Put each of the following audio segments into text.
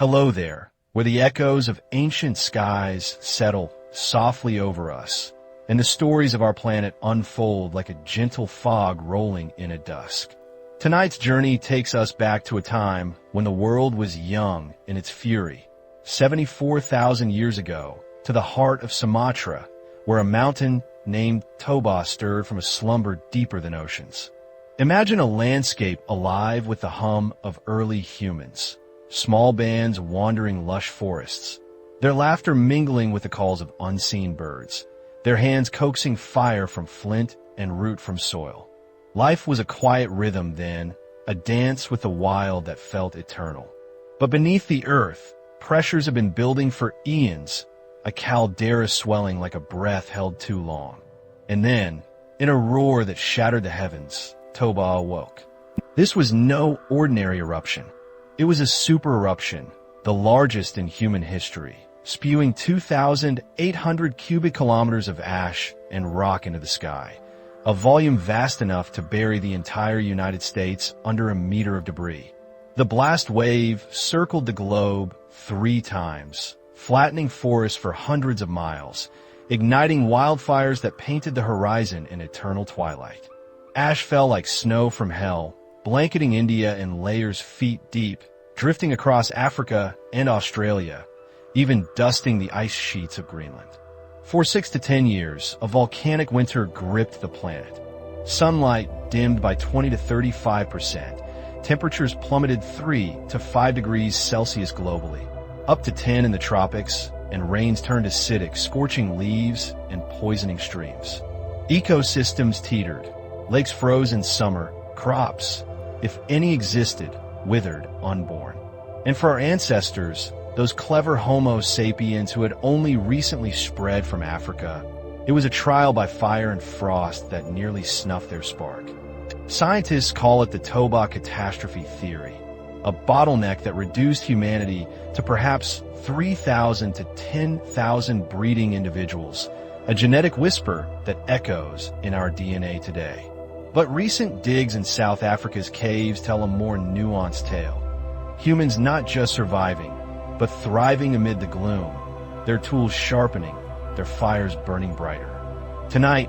Hello there, where the echoes of ancient skies settle softly over us, and the stories of our planet unfold like a gentle fog rolling in at dusk. Tonight's journey takes us back to a time when the world was young in its fury, 74,000 years ago, to the heart of Sumatra, where a mountain named Toba stirred from a slumber deeper than oceans. Imagine a landscape alive with the hum of early humans, small bands wandering lush forests, their laughter mingling with the calls of unseen birds, their hands coaxing fire from flint and root from soil. Life was a quiet rhythm then, a dance with the wild that felt eternal. But beneath the earth, pressures have been building for eons, a caldera swelling like a breath held too long. And then, in a roar that shattered the heavens, Toba awoke. This was no ordinary eruption. It was a supereruption, the largest in human history, spewing 2,800 cubic kilometers of ash and rock into the sky, a volume vast enough to bury the entire United States under a meter of debris. The blast wave circled the globe 3 times, flattening forests for hundreds of miles, igniting wildfires that painted the horizon in eternal twilight. Ash fell like snow from hell, blanketing India in layers feet deep, drifting across Africa and Australia, even dusting the ice sheets of Greenland. For 6 to 10 years, a volcanic winter gripped the planet. Sunlight dimmed by 20 to 35%. Temperatures plummeted 3 to 5 degrees Celsius globally, up to 10 in the tropics, and rains turned acidic, scorching leaves and poisoning streams. Ecosystems teetered. Lakes froze in summer. Crops, if any existed, withered unborn. And for our ancestors, those clever Homo sapiens who had only recently spread from Africa, it was a trial by fire and frost that nearly snuffed their spark. Scientists call it the Toba catastrophe theory, a bottleneck that reduced humanity to perhaps 3,000 to 10,000 breeding individuals, a genetic whisper that echoes in our DNA today. But recent digs in South Africa's caves tell a more nuanced tale. Humans not just surviving, but thriving amid the gloom, their tools sharpening, their fires burning brighter. Tonight,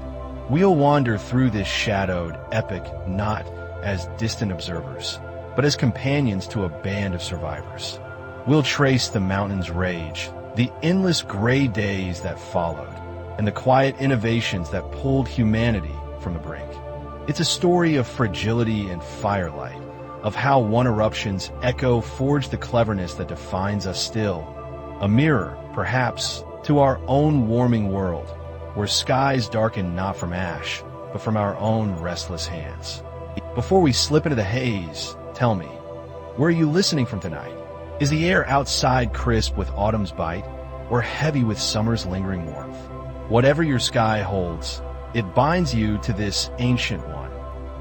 we'll wander through this shadowed epic not as distant observers, but as companions to a band of survivors. We'll trace the mountain's rage, the endless gray days that followed, and the quiet innovations that pulled humanity from the brink. It's a story of fragility and firelight, of how one eruption's echo forged the cleverness that defines us still. A mirror, perhaps, to our own warming world, where skies darken not from ash, but from our own restless hands. Before we slip into the haze, tell me, where are you listening from tonight? Is the air outside crisp with autumn's bite, or heavy with summer's lingering warmth? Whatever your sky holds, it binds you to this ancient one,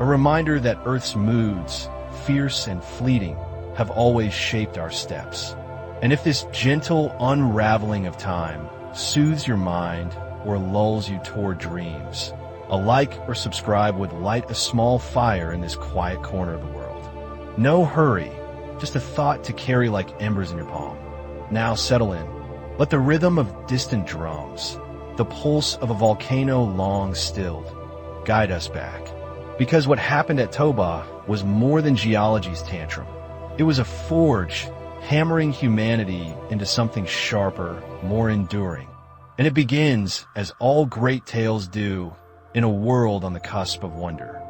a reminder that Earth's moods, fierce and fleeting, have always shaped our steps. And if this gentle unraveling of time soothes your mind or lulls you toward dreams, a like or subscribe would light a small fire in this quiet corner of the world. No hurry, just a thought to carry like embers in your palm. Now settle in. Let the rhythm of distant drums, the pulse of a volcano long stilled, guide us back. Because what happened at Toba was more than geology's tantrum. It was a forge, hammering humanity into something sharper, more enduring. And it begins, as all great tales do, in a world on the cusp of wonder.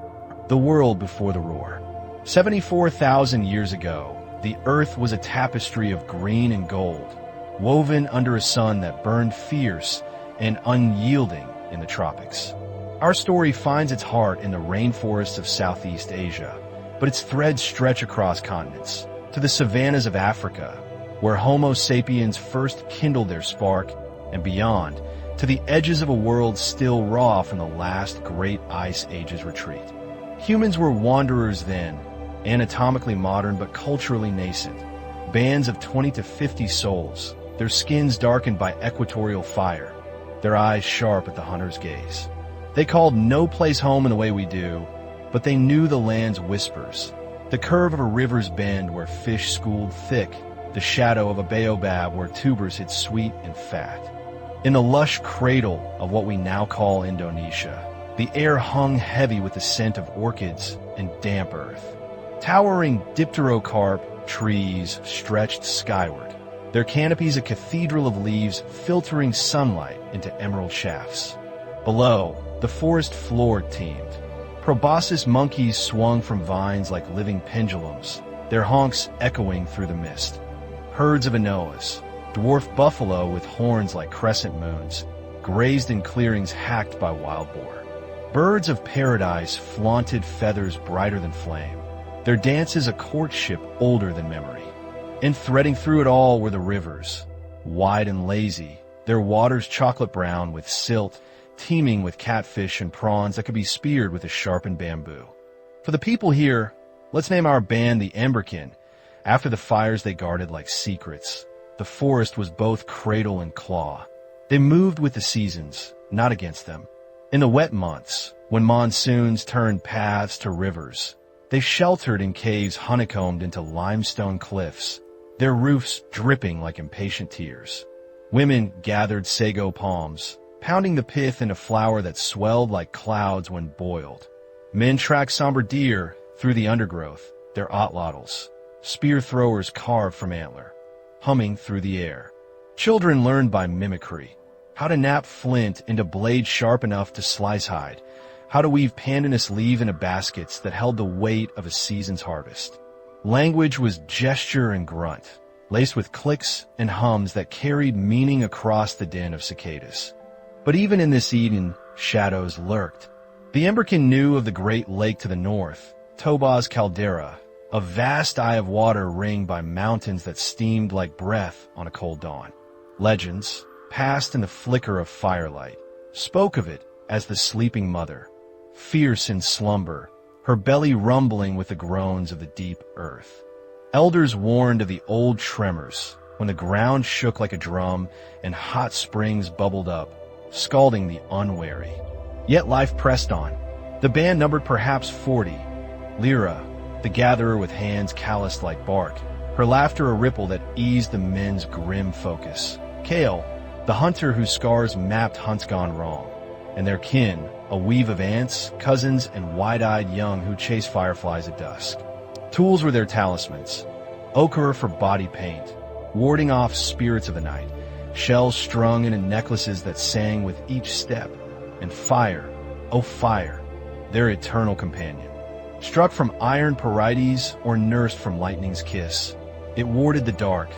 The world before the roar. 74,000 years ago, the earth was a tapestry of green and gold, woven under a sun that burned fierce and unyielding in the tropics. Our story finds its heart in the rainforests of Southeast Asia, but its threads stretch across continents, to the savannas of Africa, where Homo sapiens first kindled their spark, and beyond, to the edges of a world still raw from the last great ice age's retreat. Humans were wanderers then, anatomically modern but culturally nascent, bands of 20 to 50 souls, their skins darkened by equatorial fire, their eyes sharp at the hunter's gaze. They called no place home in the way we do, but they knew the land's whispers, the curve of a river's bend where fish schooled thick the shadow of a baobab where tubers hit sweet and fat. In the lush cradle of what we now call Indonesia, the air hung heavy with the scent of orchids and damp earth. Towering dipterocarp trees stretched skyward, their canopies a cathedral of leaves filtering sunlight into emerald shafts. Below, the forest floor teemed. Proboscis monkeys swung from vines like living pendulums, their honks echoing through the mist. Herds of anoas, dwarf buffalo with horns like crescent moons, grazed in clearings hacked by wild boar. Birds of paradise flaunted feathers brighter than flame, their dances a courtship older than memory. And threading through it all were the rivers, wide and lazy, their waters chocolate brown with silt, teeming with catfish and prawns that could be speared with a sharpened bamboo. For the people here, let's name our band the Emberkin. After the fires they guarded like secrets. The forest was both cradle and claw. They moved with the seasons, not against them. In the wet months, when monsoons turned paths to rivers, they sheltered in caves honeycombed into limestone cliffs, their roofs dripping like impatient tears. Women gathered sago palms, pounding the pith in a flour that swelled like clouds when boiled. Men tracked somber deer through the undergrowth, their otlotls, spear throwers carved from antler, humming through the air. Children learned by mimicry, how to knap flint into blades sharp enough to slice hide, how to weave pandanus leaf into baskets that held the weight of a season's harvest. Language was gesture and grunt, laced with clicks and hums that carried meaning across the den of cicadas. But even in this Eden, shadows lurked. The Emberkin knew of the great lake to the north, Toba's caldera, a vast eye of water ringed by mountains that steamed like breath on a cold dawn. Legends, passed in the flicker of firelight, spoke of it as the sleeping mother, fierce in slumber, her belly rumbling with the groans of the deep earth. Elders warned of the old tremors, when the ground shook like a drum and hot springs bubbled up, scalding the unwary. Yet life pressed on. The band numbered perhaps 40. Lyra, the gatherer with hands calloused like bark, her laughter a ripple that eased the men's grim focus. Kale, the hunter whose scars mapped hunts gone wrong, and their kin, a weave of ants, cousins, and wide-eyed young who chase fireflies at dusk. Tools were their talismans. Ochre for body paint, warding off spirits of the night, shells strung into necklaces that sang with each step, and fire, oh fire, their eternal companion. Struck from iron parides or nursed from lightning's kiss, it warded the dark,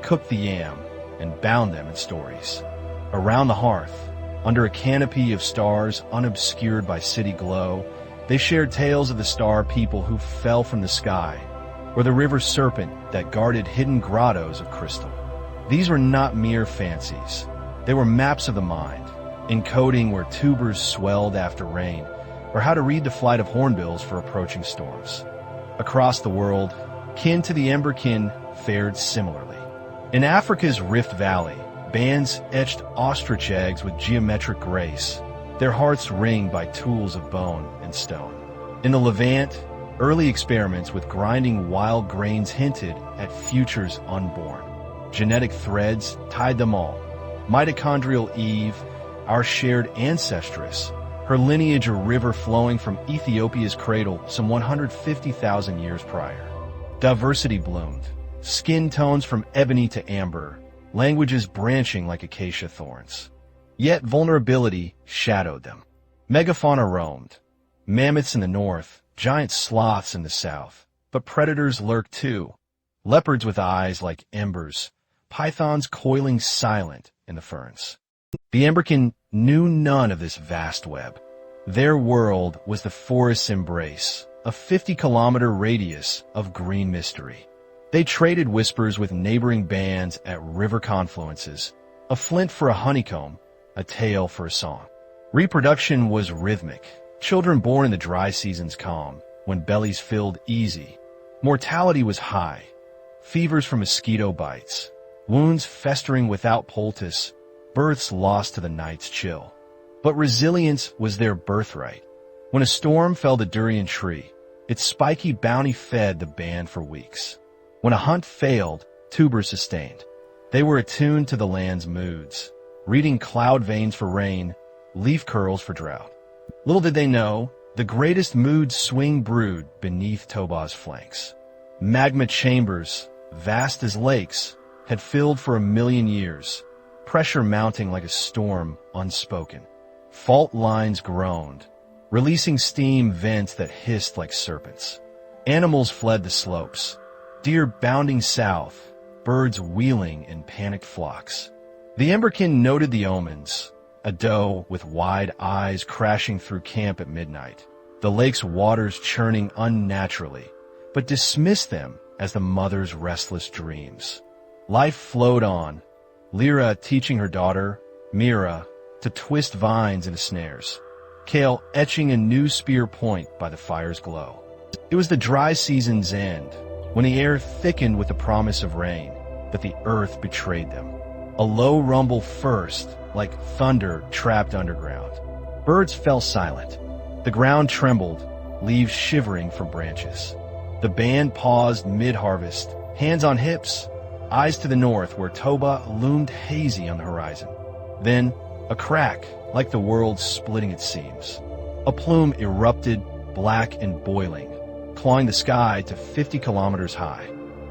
cooked the yam, and bound them in stories. Around the hearth, under a canopy of stars unobscured by city glow, they shared tales of the star people who fell from the sky, or the river serpent that guarded hidden grottos of crystal. These were not mere fancies. They were maps of the mind, encoding where tubers swelled after rain, or how to read the flight of hornbills for approaching storms. Across the world, kin to the Emberkin fared similarly. In Africa's Rift Valley, bands etched ostrich eggs with geometric grace, their hearts ringed by tools of bone and stone. In the Levant, early experiments with grinding wild grains hinted at futures unborn. Genetic threads tied them all. Mitochondrial Eve, our shared ancestress, her lineage a river flowing from Ethiopia's cradle some 150,000 years prior. Diversity bloomed, skin tones from ebony to amber, languages branching like acacia thorns. Yet vulnerability shadowed them. Megafauna roamed, mammoths in the north, giant sloths in the south, but predators lurked too. Leopards with eyes like embers, pythons coiling silent in the ferns. The Emberkin knew none of this vast web. Their world was the forest's embrace, a 50-kilometer radius of green mystery. They traded whispers with neighboring bands at river confluences, a flint for a honeycomb, a tale for a song. Reproduction was rhythmic, children born in the dry season's calm, when bellies filled easy. Mortality was high, fevers from mosquito bites, wounds festering without poultice, births lost to the night's chill. But resilience was their birthright. When a storm felled a durian tree, its spiky bounty fed the band for weeks. When a hunt failed, tubers sustained. They were attuned to the land's moods, reading cloud veins for rain, leaf curls for drought. Little did they know, the greatest mood swing brewed beneath Toba's flanks. Magma chambers, vast as lakes, had filled for 1,000,000 years, pressure mounting like a storm unspoken. Fault lines groaned, releasing steam vents that hissed like serpents. Animals fled the slopes, deer bounding south, birds wheeling in panicked flocks. The Emberkin noted the omens, a doe with wide eyes crashing through camp at midnight, the lake's waters churning unnaturally, but dismissed them as the mother's restless dreams. Life flowed on, Lyra teaching her daughter, Mira, to twist vines into snares, Kale etching a new spear point by the fire's glow. It was the dry season's end, when the air thickened with the promise of rain, that the earth betrayed them. A low rumble first, like thunder trapped underground. Birds fell silent. The ground trembled, leaves shivering from branches. The band paused mid-harvest, hands on hips, eyes to the north where Toba loomed hazy on the horizon. Then, a crack, like the world splitting its seams. A plume erupted, black and boiling, clawing the sky to 50 kilometers high.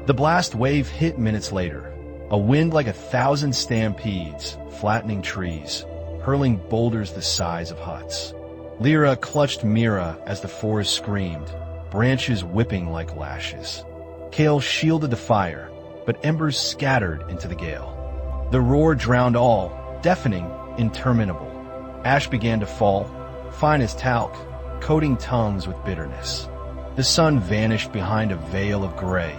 The blast wave hit minutes later, a wind like 1,000 stampedes, flattening trees, hurling boulders the size of huts. Lyra clutched Mira as the forest screamed, branches whipping like lashes. Kale shielded the fire, but embers scattered into the gale. The roar drowned all, deafening, interminable. Ash began to fall, fine as talc, coating tongues with bitterness. The sun vanished behind a veil of gray,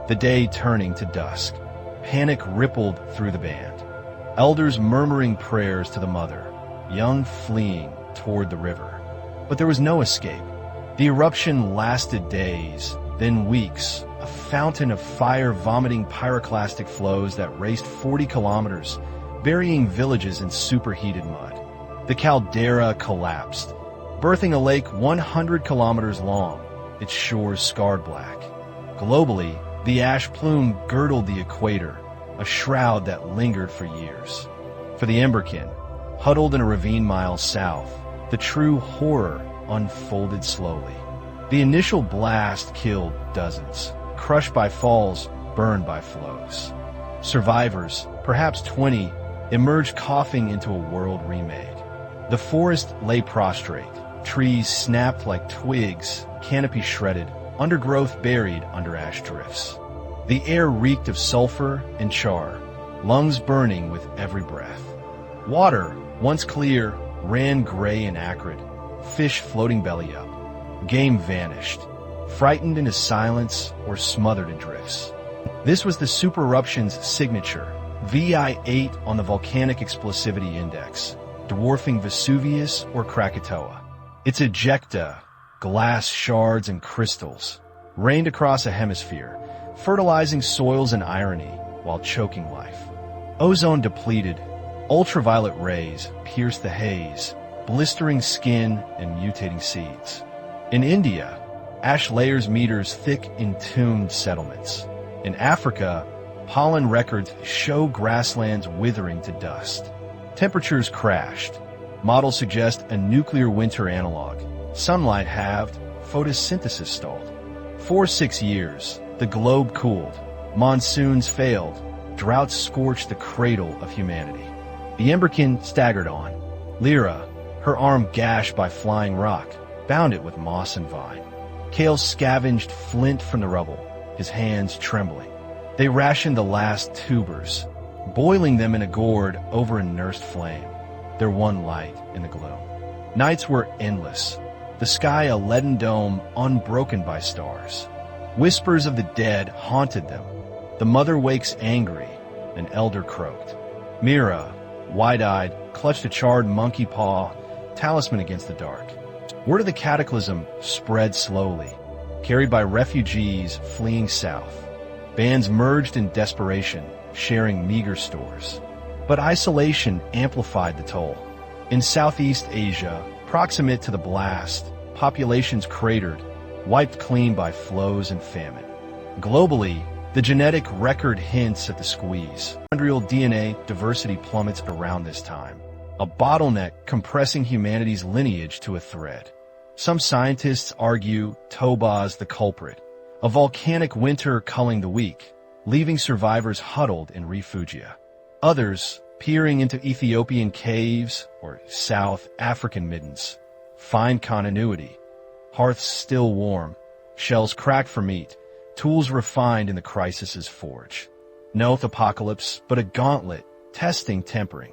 the day turning to dusk. Panic rippled through the band. Elders murmuring prayers to the mother, young fleeing toward the river. But there was no escape. The eruption lasted days, then weeks, a fountain of fire vomiting pyroclastic flows that raced 40 kilometers, burying villages in superheated mud. The caldera collapsed, birthing a lake 100 kilometers long, its shores scarred black. Globally, the ash plume girdled the equator, a shroud that lingered for years. For the Emberkin, huddled in a ravine miles south, the true horror unfolded slowly. The initial blast killed dozens, crushed by falls, burned by flows. Survivors, perhaps 20, emerged coughing into a world remade. The forest lay prostrate, trees snapped like twigs, canopy shredded, undergrowth buried under ash drifts. The air reeked of sulfur and char, lungs burning with every breath. Water, once clear, ran gray and acrid, fish floating belly up. Game vanished, frightened into silence or smothered in drifts. This was the supereruption's signature, VI8 on the volcanic explosivity index, dwarfing Vesuvius or Krakatoa. Its ejecta, glass shards and crystals, rained across a hemisphere, fertilizing soils and irony while choking life. Ozone depleted, ultraviolet rays pierced the haze, blistering skin and mutating seeds. In India, ash layers meters thick entombed settlements. In Africa, pollen records show grasslands withering to dust. Temperatures crashed. Models suggest a nuclear winter analog. Sunlight halved, photosynthesis stalled. For 6 years, the globe cooled. Monsoons failed. Droughts scorched the cradle of humanity. The Emberkin staggered on. Lyra, her arm gashed by flying rock, bound it with moss and vine. Kale scavenged flint from the rubble, his hands trembling. They rationed the last tubers, boiling them in a gourd over a nursed flame, their one light in the gloom. Nights were endless, the sky a leaden dome unbroken by stars. Whispers of the dead haunted them. The mother wakes angry, an elder croaked. Mira, wide-eyed, clutched a charred monkey paw, talisman against the dark. Word of the cataclysm spread slowly, carried by refugees fleeing south. Bands merged in desperation, sharing meager stores. But isolation amplified the toll. In Southeast Asia, proximate to the blast, populations cratered, wiped clean by flows and famine. Globally, The genetic record hints at the squeeze. Mitochondrial DNA diversity plummets around this time, a bottleneck compressing humanity's lineage to a thread. Some scientists argue Toba's the culprit, a volcanic winter culling the weak, leaving survivors huddled in refugia. Others, peering into Ethiopian caves or South African middens, find continuity. Hearths still warm, shells cracked for meat, tools refined in the crisis's forge. No apocalypse, but a gauntlet, testing tempering.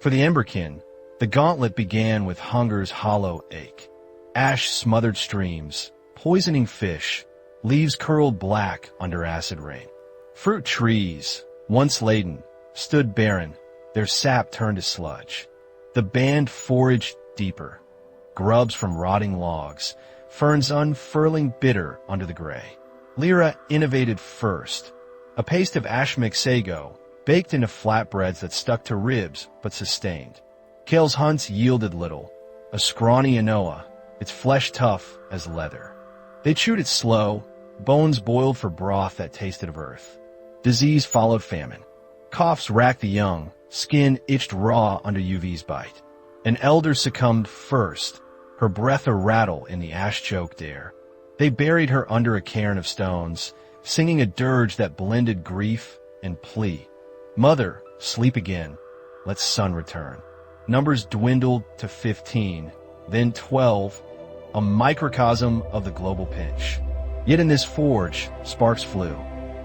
For the Emberkin, the gauntlet began with hunger's hollow ache. Ash-smothered streams, poisoning fish, leaves curled black under acid rain. Fruit trees, once laden, stood barren, their sap turned to sludge. The band foraged deeper. Grubs from rotting logs, ferns unfurling bitter under the gray. Lyra innovated first, a paste of ashmix sago, baked into flatbreads that stuck to ribs but sustained. Kale's hunts yielded little, a scrawny anoa, its flesh tough as leather. They chewed it slow, bones boiled for broth that tasted of earth. Disease followed famine. Coughs racked the young, skin itched raw under UV's bite. An elder succumbed first, her breath a rattle in the ash-choked air. They buried her under a cairn of stones, singing a dirge that blended grief and plea. Mother, sleep again. Let sun return. Numbers dwindled to 15, then 12, a microcosm of the global pinch. Yet in this forge, sparks flew.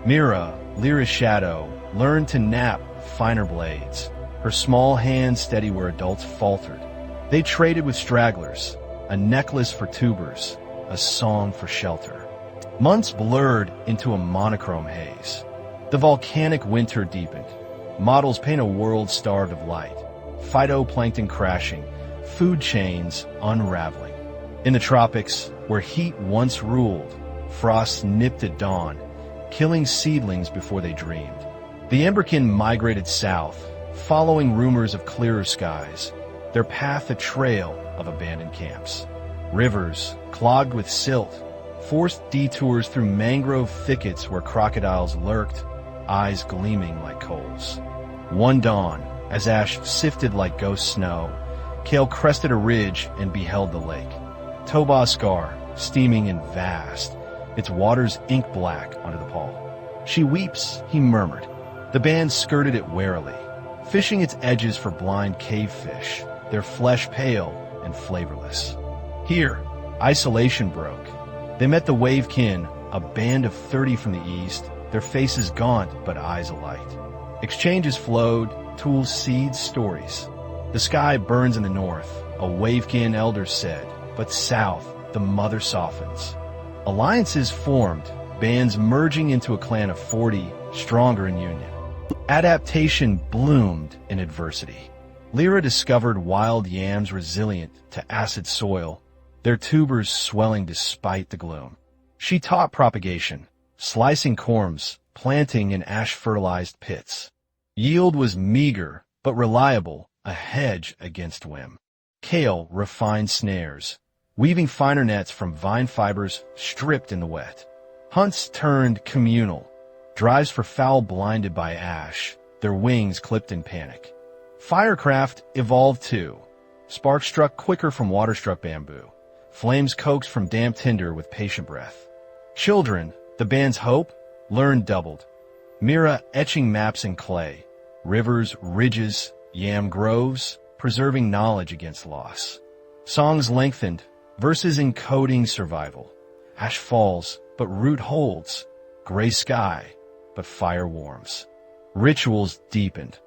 Mira, Lyra's shadow, learned to nap finer blades, her small hands steady where adults faltered. They traded with stragglers, a necklace for tubers, a song for shelter. Months blurred into a monochrome haze. The volcanic winter deepened. Models paint a world starved of light. Phytoplankton crashing, food chains unraveling. In the tropics, where heat once ruled, frost nipped at dawn, killing seedlings before they dreamed. The Emberkin migrated south, following rumors of clearer skies, their path a trail of abandoned camps. Rivers, clogged with silt, forced detours through mangrove thickets where crocodiles lurked, eyes gleaming like coals. One dawn, as ash sifted like ghost snow, Kale crested a ridge and beheld the lake. Toba Scar, steaming and vast, its waters ink black under the pall. She weeps, he murmured. The band skirted it warily, fishing its edges for blind cave fish, their flesh pale and flavorless. Here, isolation broke. They met the Wavekin, a band of 30 from the east, their faces gaunt but eyes alight. Exchanges flowed, tools, seeds, stories. The sky burns in the north, a Wavekin elder said, but south, the mother softens. Alliances formed, bands merging into a clan of 40, stronger in union. Adaptation bloomed in adversity. Lyra discovered wild yams resilient to acid soil, their tubers swelling despite the gloom. She taught propagation, slicing corms, planting in ash-fertilized pits. Yield was meager, but reliable, a hedge against whim. Kale refined snares, weaving finer nets from vine fibers stripped in the wet. Hunts turned communal, drives for fowl blinded by ash, their wings clipped in panic. Firecraft evolved too. Sparks struck quicker from water-struck bamboo. Flames coaxed from damp tinder with patient breath. Children, the band's hope, learned doubled. Mira etching maps in clay. Rivers, ridges, yam groves, preserving knowledge against loss. Songs lengthened, verses encoding survival. Ash falls, but root holds. Gray sky, but fire warms. Rituals deepened.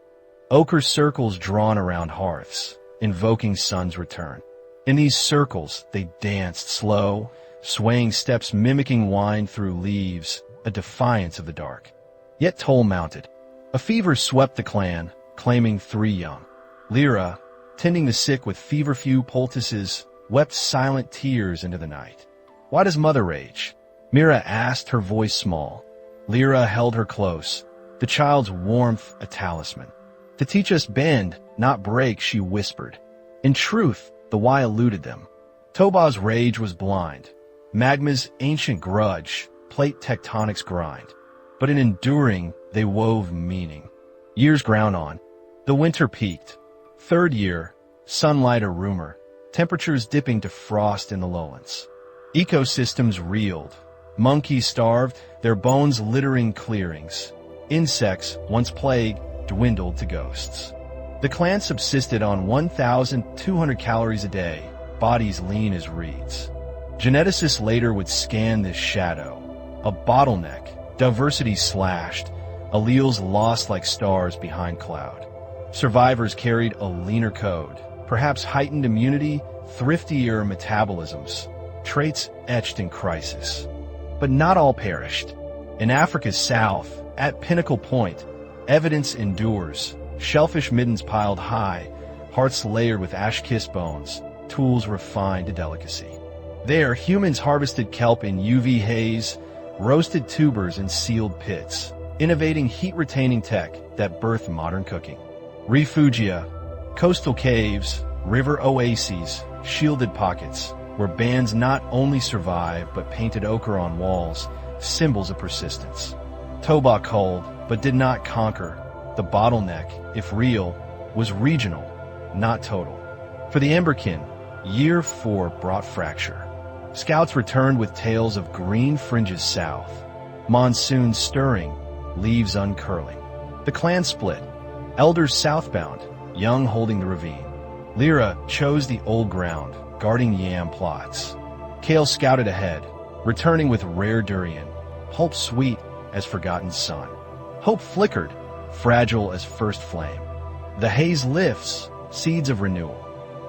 Ochre circles drawn around hearths, invoking sun's return. In these circles, they danced slow, swaying steps mimicking wine through leaves, a defiance of the dark. Yet toll mounted. A fever swept the clan, claiming 3 young. Lyra, tending the sick with feverfew poultices, wept silent tears into the night. Why does mother rage? Mira asked, her voice small. Lyra held her close, the child's warmth a talisman. To teach us bend, not break, she whispered. In truth, the why eluded them. Toba's rage was blind. Magma's ancient grudge, plate tectonics grind. but in enduring, they wove meaning. Years ground on. The winter peaked. Third year, sunlight a rumor, temperatures dipping to frost in the lowlands. Ecosystems reeled. Monkeys starved, their bones littering clearings. Insects, once plague, dwindled to ghosts. The clan subsisted on 1,200 calories a day, bodies lean as reeds. Geneticists later would scan this shadow. A bottleneck, diversity slashed, alleles lost like stars behind cloud. Survivors carried a leaner code, perhaps heightened immunity, thriftier metabolisms, traits etched in crisis. But not all perished. In Africa's south, at Pinnacle Point, evidence endures, shellfish middens piled high, hearts layered with ash-kissed bones, tools refined to delicacy. There, humans harvested kelp in UV haze, roasted tubers in sealed pits, innovating heat-retaining tech that birthed modern cooking. Refugia, coastal caves, river oases, shielded pockets, where bands not only survived but painted ochre on walls, symbols of persistence. Toba culled, but did not conquer. The bottleneck, if real, was regional, not total. For the Emberkin, year 4 brought fracture. Scouts returned with tales of green fringes south, monsoons stirring, leaves uncurling. The clan split, elders southbound, young holding the ravine. Lyra chose the old ground, guarding yam plots. Kale scouted ahead, returning with rare durian, hope sweet as forgotten sun. Hope flickered, fragile as first flame. The haze lifts, seeds of renewal.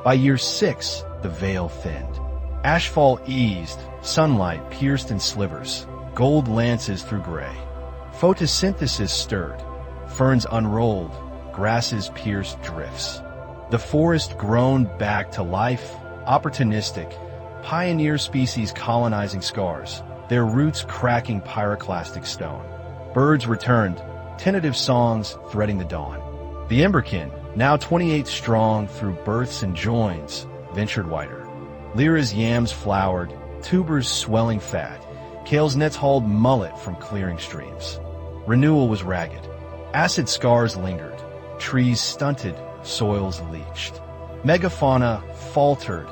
By year 6, the veil thinned. Ashfall eased, sunlight pierced in slivers, gold lances through gray. Photosynthesis stirred, ferns unrolled, grasses pierced drifts. The forest groaned back to life, opportunistic, pioneer species colonizing scars, their roots cracking pyroclastic stone. Birds returned, tentative songs threading the dawn. The Emberkin, now 28 strong through births and joins, ventured wider. Lyra's yams flowered, tubers swelling fat, Kale's nets hauled mullet from clearing streams. Renewal was ragged. Acid scars lingered, trees stunted, soils leached. Megafauna faltered,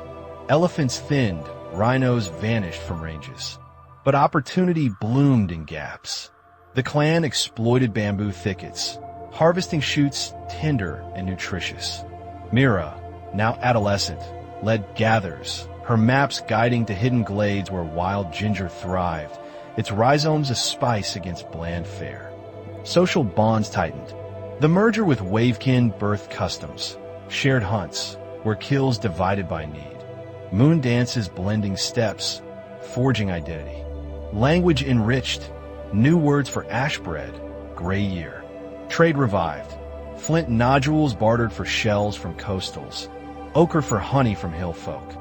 elephants thinned, rhinos vanished from ranges. But opportunity bloomed in gaps. The clan exploited bamboo thickets, harvesting shoots tender and nutritious. Mira, now adolescent, led gathers, her maps guiding to hidden glades where wild ginger thrived, its rhizomes a spice against bland fare. Social bonds tightened. The merger with Wavekin birthed customs, shared hunts, where kills divided by need. Moon dances blending steps, forging identity. Language enriched, new words for ash bread, gray year. Trade revived. Flint nodules bartered for shells from coastals, ochre for honey from hill folk.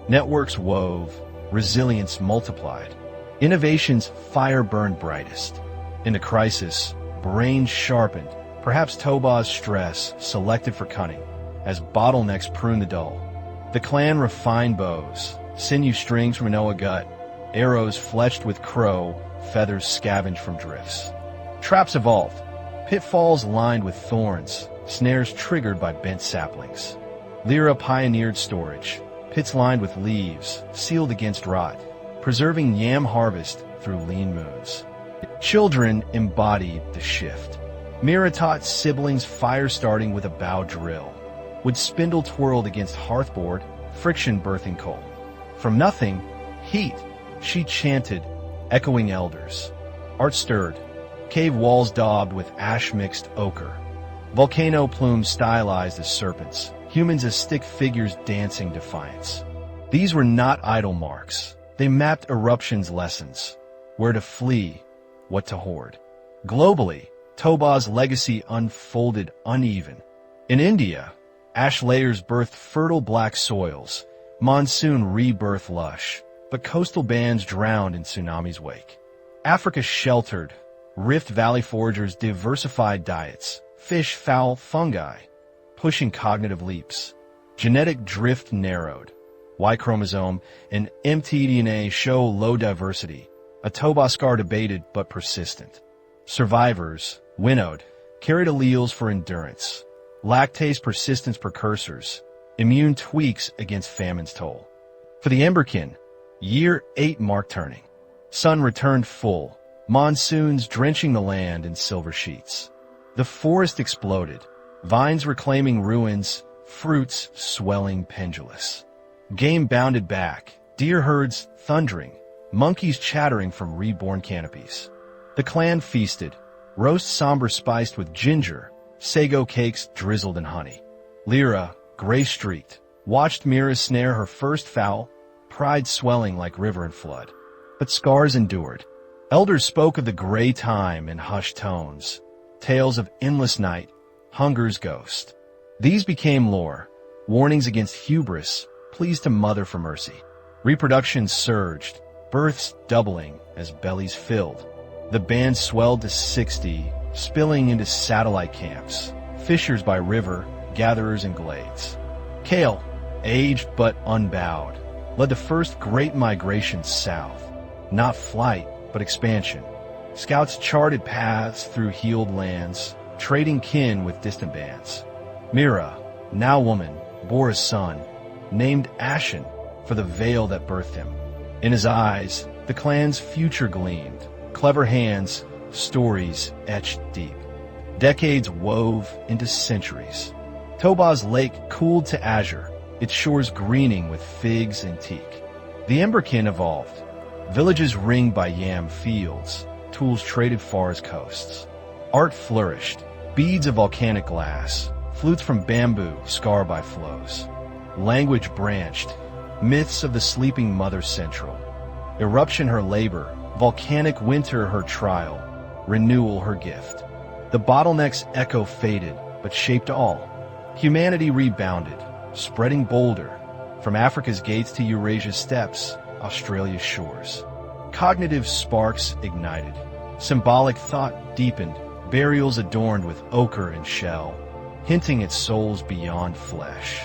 Networks wove, resilience multiplied. Innovation's fire burned brightest. In the crisis, brains sharpened, perhaps Toba's stress selected for cunning, as bottlenecks prune the dull. The clan refined bows, sinew strings from Minoa gut, arrows fletched with crow, feathers scavenged from drifts. Traps evolved, pitfalls lined with thorns, snares triggered by bent saplings. Lyra pioneered storage, pits lined with leaves, sealed against rot, preserving yam harvest through lean moons. Children embodied the shift. Mira taught siblings fire starting with a bow drill, with spindle twirled against hearthboard, friction birthing coal. From nothing, heat, she chanted, echoing elders. Art stirred, cave walls daubed with ash-mixed ochre. Volcano plumes stylized as serpents, humans as stick figures dancing defiance. These were not idle marks. They mapped eruption's lessons, where to flee, what to hoard. Globally, Toba's legacy unfolded uneven. In India, ash layers birthed fertile black soils, monsoon rebirthed lush, but coastal bands drowned in tsunami's wake. Africa sheltered, Rift Valley foragers diversified diets, fish, fowl, fungi, pushing cognitive leaps. Genetic drift narrowed. Y chromosome and mtDNA show low diversity, a Toba scar debated but persistent. Survivors, winnowed, carried alleles for endurance, lactase persistence precursors, immune tweaks against famine's toll. For the Emberkin, year 8 marked turning. Sun returned full, monsoons drenching the land in silver sheets. The forest exploded, vines reclaiming ruins, fruits swelling pendulous. Game bounded back, deer herds thundering, monkeys chattering from reborn canopies. The clan feasted, roast somber spiced with ginger, sago cakes drizzled in honey. Lyra, gray-streaked, watched Mira snare her first fowl, pride swelling like river in flood. But scars endured. Elders spoke of the gray time in hushed tones, tales of endless night, hunger's ghost. These became lore, warnings against hubris, pleas to mother for mercy. Reproduction surged, births doubling as bellies filled. The band swelled to 60, spilling into satellite camps, fishers by river, gatherers in glades. Kale, aged but unbowed, led the first great migration south. Not flight, but expansion. Scouts charted paths through healed lands, trading kin with distant bands. Mira, now woman, bore a son, named Ashen for the veil that birthed him. In his eyes, the clan's future gleamed, clever hands, stories etched deep. Decades wove into centuries. Toba's lake cooled to azure, its shores greening with figs and teak. The Emberkin evolved. Villages ringed by yam fields, tools traded far as coasts. Art flourished, beads of volcanic glass, flutes from bamboo scar by flows. Language branched, myths of the sleeping mother central. Eruption her labor, volcanic winter her trial, renewal her gift. The bottleneck's echo faded, but shaped all. Humanity rebounded, spreading bolder, from Africa's gates to Eurasia's steppes, Australia's shores. Cognitive sparks ignited. Symbolic thought deepened, burials adorned with ochre and shell, hinting at souls beyond flesh.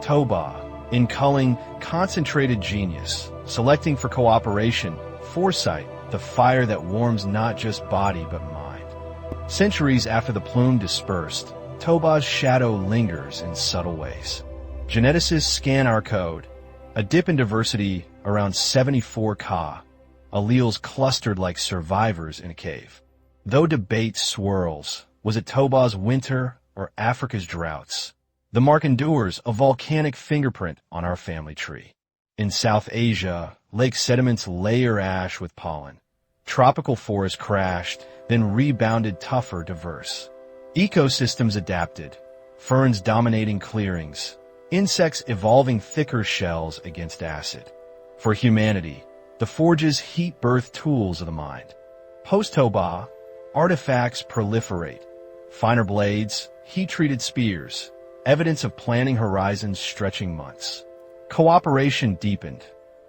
Toba, in culling, concentrated genius, selecting for cooperation, foresight, the fire that warms not just body but mind. Centuries after the plume dispersed, Toba's shadow lingers in subtle ways. Geneticists scan our code, a dip in diversity around 74 Ka, alleles clustered like survivors in a cave. Though debate swirls, was it Toba's winter or Africa's droughts? The mark endures, a volcanic fingerprint on our family tree. In South Asia, lake sediments layer ash with pollen. Tropical forests crashed, then rebounded tougher, diverse. Ecosystems adapted, ferns dominating clearings, insects evolving thicker shells against acid. For humanity, the forges heat-birth tools of the mind. Post-Toba, artifacts proliferate. Finer blades, heat-treated spears, evidence of planning horizons stretching months. Cooperation deepened,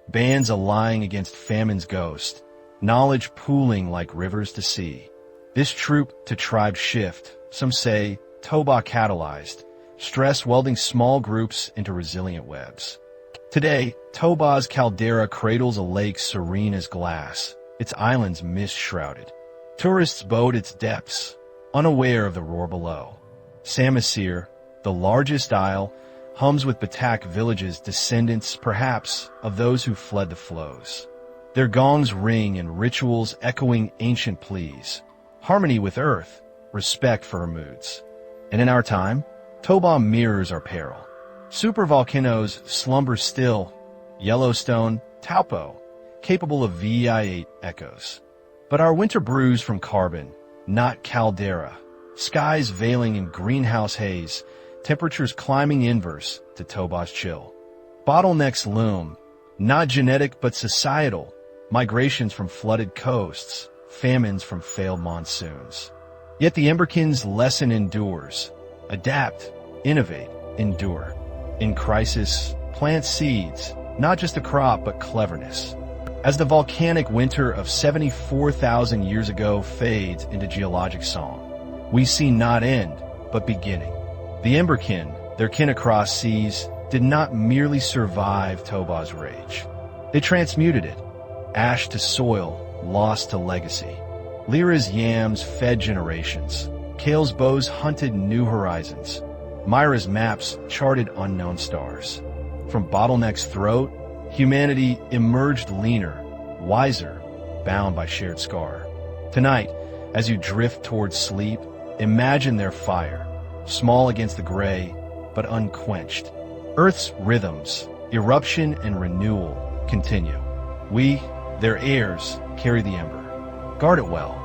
bands allying against famine's ghost, knowledge pooling like rivers to sea. This troop-to-tribe shift, some say, Toba catalyzed, stress welding small groups into resilient webs. Today, Toba's caldera cradles a lake serene as glass, its islands mist-shrouded. Tourists bode its depths, unaware of the roar below. Samasir, the largest isle, hums with Batak villages, descendants, perhaps, of those who fled the flows. Their gongs ring in rituals echoing ancient pleas, harmony with earth, respect for her moods. And in our time, Toba mirrors our peril. Supervolcanos slumber still, Yellowstone, Taupo, capable of VI8 echoes. But our winter brews from carbon, not caldera, skies veiling in greenhouse haze, temperatures climbing inverse to Toba's chill. Bottlenecks loom, not genetic but societal, migrations from flooded coasts, famines from failed monsoons. Yet the Emberkin's lesson endures. Adapt, innovate, endure. In crisis, plant seeds, not just a crop but cleverness. As the volcanic winter of 74,000 years ago fades into geologic song, we see not end, but beginning. The Emberkin, their kin across seas, did not merely survive Toba's rage. They transmuted it, ash to soil, loss to legacy. Lyra's yams fed generations. Kale's bows hunted new horizons. Myra's maps charted unknown stars. From Bottleneck's throat, humanity emerged leaner, wiser, bound by shared scar. Tonight, as you drift towards sleep, imagine their fire, small against the gray, but unquenched. Earth's rhythms, eruption and renewal, continue. We, their heirs, carry the ember. Guard it well.